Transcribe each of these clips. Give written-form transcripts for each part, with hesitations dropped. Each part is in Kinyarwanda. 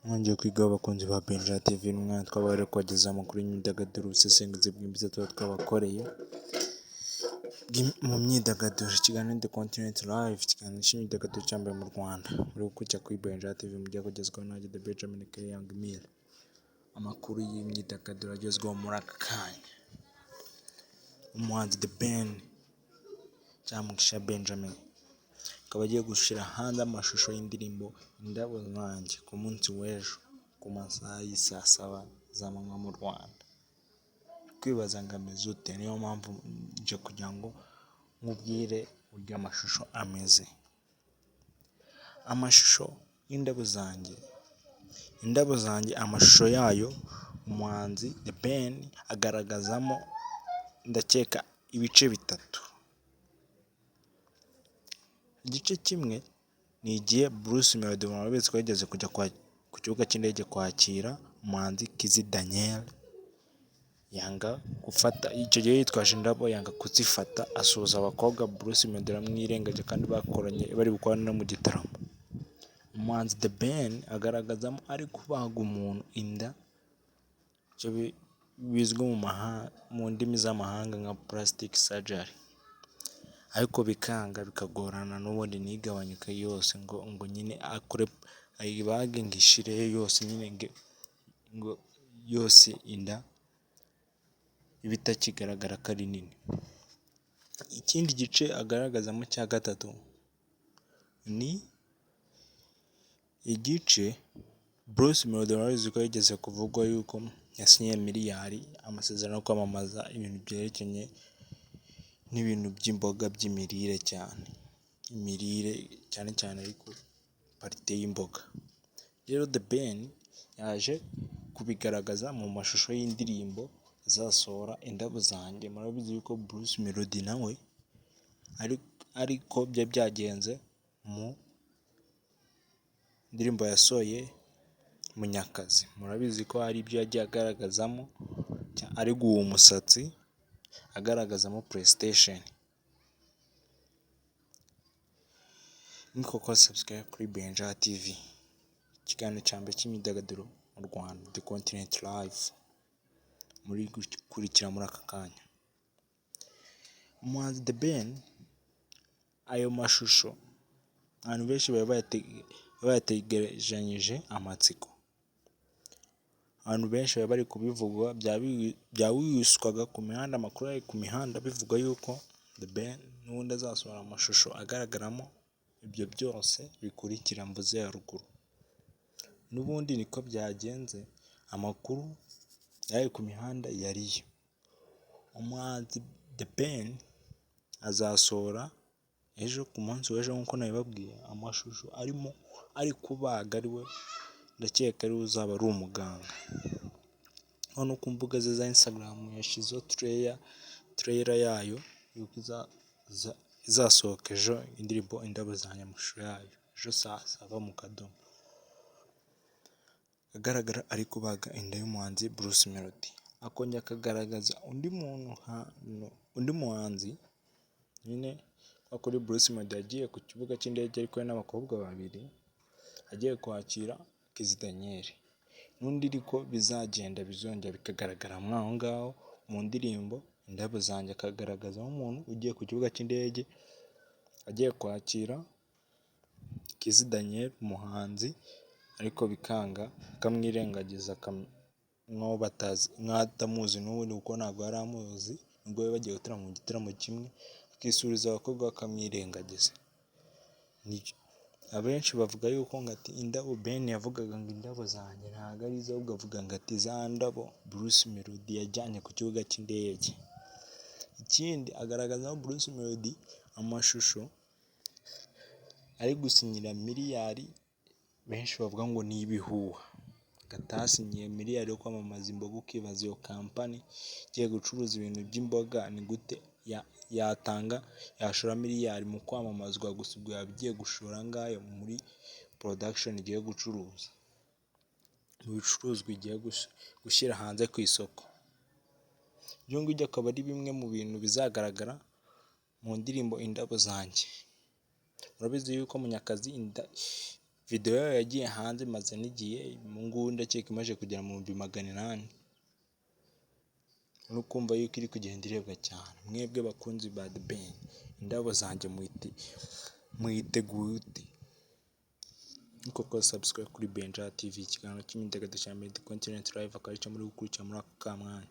Mwongeye kwiga abakunzi ba Benja TV n'umwana twabari kubagezaho amakuru y'imyidagaduro, ubusesenguzi bwimbitse tuba twabakoreye mu myidagaduro. Ikiganiro The Continent Live, ikiganiro cy'imyidagaduro cyambaye mu Rwanda, muri kujya kuri Benja TV mujya kugezwaho nanjye The Benjamin K. Young Mill. Amakuru y'imyidagaduro agezweho muri aka kanya. Umuhanzi The Ben cyangwa Mugisha Benjamin akaba agiye gushyira hanze amashusho y'indirimbo Indabo Zanjye ku munsi w'ejo ku masaha y'isaa 7 z'amanywa mu Rwanda. Kwibaza ngo ameze ute? Niyo mpamvu nje kugira ngo nkubwire uburyo amashusho ameze. Amashusho y'Indabo Zanjye. Indabo Zanjye amashusho yayo umuhanzi The Ben agaragazamo ndakeka ibice bitatu. Igice kimwe ni igihe Bruce Melody wabitse ko yageze kujya ku kibuga cy'indege kwakira umuhanzi Kizzy Daniel, yanga gufata icyo gihe yitwaje indabo, yanga kuzifata, asuhuza abakobwa. Bruce Melody aramwirengaje kandi bakoranye bari gukora no mu gitaramo. Umuhanzi The Ben agaragazamo ari kubaga umuntu inda, icyo bizwi mu ndimi z'amahanga nka plastic surgery, ariko bikanga bikagorana n'ubundi ntigabanyuke yose ngo nyine akore ayibage ngo ishire yose, nyine ngo yose inda iba itakigaragara ko ari nini. Ikindi gice agaragazamo cya gatatu ni igice Bruce Melody wari ko yigeze kuvugwa yuko yasinye miliyari amasezerano yo kwamamaza ibintu byerekeranye n'ibintu by'imboga by'imirire, imirire cyane ariko parite y'imboga. Rero The Ben yaje kubigaragaza mu mashusho y'indirimbo azasohora Indabo Zanjye. Murabizi yuko Bruce Melody nawe ariko byagenze mu ndirimbo yasohoye Munyakazi. Murabizi ko hari ibyo yagiye agaragazamo ari guha umusatsi, agaragazamo PlayStation. Ni koko subscribe kuri Benja TV, ikiganiro cya mbere cy'imyidagaduro mu Rwanda, The Continent Live, muri gukurikira muri aka kanya. Umuhanzi The Ben, ayo mashusho abantu benshi bayategerejanyije amatsiko. Abantu benshi bari kubivuga, byawiswaga ku mihanda, amakuru ari ku mihanda bivuga yuko The Ben n'ubundi azasohora amashusho agaragaramo ibyo byose bikurikira mvuze haruguru. N'ubundi niko byagenze, amakuru yari ku mihanda yariyo. Umuhanzi The Ben azasohora ejo ku munsi w'ejo nk'uko nabibabwiye amashusho ari kubaga, ariwe ndakeka ariwe uzaba ari umuganga. Hano ku mbuga ze za Instagram yashyizeho trailer yayo yuko izasohoka ejo, indirimbo Indabo Zanjye amashusho yayo ejo saa 7 mu kadomo. Agaragara ari kubaga inda y'umuhanzi Bruce Melody. Akongera akagaragaza undi muhanzi nyine kuri Bruce Melody yagiye ku kibuga cy'indege ari kumwe n'abakobwa babiri, agiye kwakira Kizzy Daniel. N'undi ariko bizongera bikagaragara aho ngaho mu ndirimbo Indabo Zanjye, akagaragaza umuntu ugiye ku kibuga cy'indege agiye kwakira Kizzy Daniel umuhanzi, ariko bikanga akamwirengagiza nk'atamuzi n'ubundi kuko ntabwo yari amuzi, nubwo bari bagiye gutarama mu gitaramo kimwe, akisuriza abakobwa bakamwirengagiza. Abenshi bavuga yuko ngo ati indabo Ben yavugaga ngo Indabo Zanjye ntabwo ari izo, ahubwo avuga ngo ati za ndabo Bruce Melody yajyanye ku kibuga cy'indege. Ikindi agaragazaho Bruce Melody amashusho ari gusinyira miliyari, benshi bavuga ngo ni ibihuha, atasinyiye miliyari yo kwamamaza imboga. Ukibaza iyo kampani igiye gucuruza ibintu by'imboga ni gute yashora miliyari mu kwamamazwa, gusa ubwo yaba igiye gushora ngayo muri production igiye gucuruza, mu bicuruzwa igiye gushyira hanze ku isoko. Ibyo ngibyo akaba ari bimwe mu bintu bizagaragara mu ndirimbo Indabo Zanjye. Murabizi yuko Munyakazi video yayo yagiye hanze maze n'igihe, ubu ngubu ndakeka imaze kugera mu 800. uri kumva yuko iri kugenda irebwa cyane. Mwebwe bakunzi ba The Ben, indabo zanjye mwiteguye ute? Koko subscribe kuri Benja TV, ikiganiro cy'imyidagaduro cya Medi Continent Live, akaba aricyo muri gukurikira muri aka kamwanya.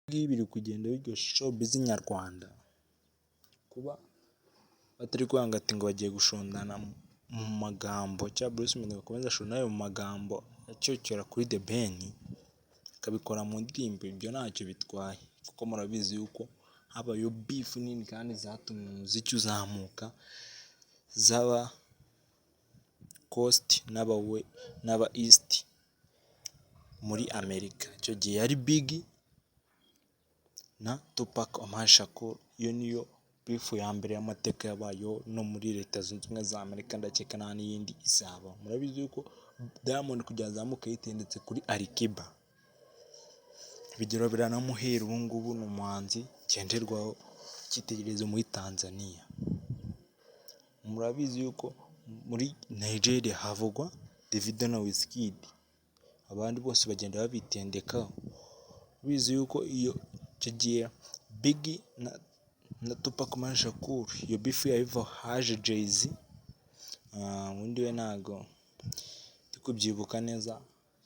Ibi biri kugenda biryoshya showbiz nyarwanda, kuba batari kwanga ati ngo bagiye gushondana mu magambo, cyangwa Bruce Melody akomeza ashondane mu magambo acyocera kuri The Ben, akabikora mu ndirimbo. Ibyo ntacyo bitwaye, kuko murabizi yuko habayeho beef nini kandi zatumye umuziki uzamuka, zaba Coast n'aba East muri Amerika. Icyo gihe yari Biggie na Tupac Omar Shakur. Iyo niyo beef ya mbere y'amateka yabayeho no muri Leta Zunze Ubumwe za Amerika, ndakeka nta n'iyindi izaba. Murabizi yuko Diamond kugira azamuke yitendetse kuri Alikiba, ibigero biranamuhera. Ubu ngubu ni umuhanzi ngenderwaho, icyitegererezo muri Tanzania. Murabizi yuko muri Nigeria havugwa Davido na Wizkid, abandi bose bagenda babitendekaho. Bizi yuko icyo gihe Biggie na Tupac Omar Shakur, iyo beef yabivaho haje Jay-Z, undi we ntago ndi kubyibuka neza.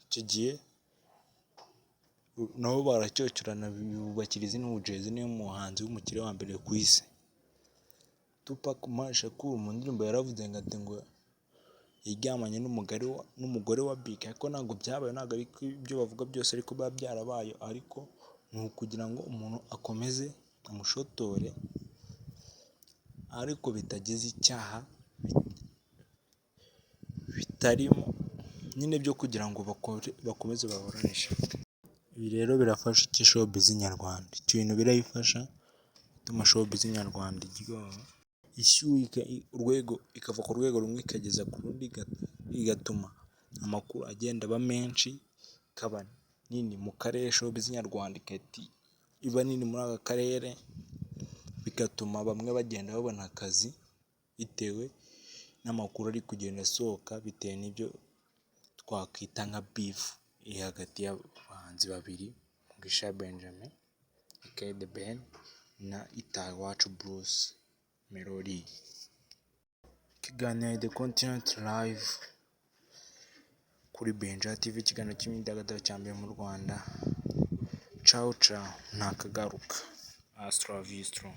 Icyo gihe nabo baracyocyorana, bubakira izina ubu Jay-Z niwe muhanzi w'umukire wa mbere ku isi. Tupac Omar Shakur mu ndirimbo yaravuze ngo yaryamanye n'umugore wa Biggie, ariko ntabwo byabaye, ntabwo ari ibyo bavuga byose ariko biba byarabaye, ariko ni ukugira ngo umuntu akomeze amushotore ariko bitagize icyaha bitarimo nyine, byo kugira ngo bakomeze baburanishe. Ibi rero birafasha iki showbiz nyarwanda? Icyo bintu birayifasha bituma showbiz nyarwanda iryoha, ishyuha, ikava ku rwego rumwe ikageza ku rundi, igatuma amakuru agenda aba menshi, ikaba nini mu karere. Showbiz nyarwanda iba nini muri aka karere, bigatuma bamwe bagenda babona akazi bitewe n'amakuru ari kugenda asohoka, bitewe n'ibyo twakwita nka beef iri hagati y'abahanzi babiri, Mugisha Benjamin aka The Ben na Itahiwacu Bruce Melody. Ikiganiro The Continent Live kuri Benja TV, ikiganiro cy'imyidagaduro cya mbere mu Rwanda. Ciao ciao, ntakagaruka. Astra Vistro.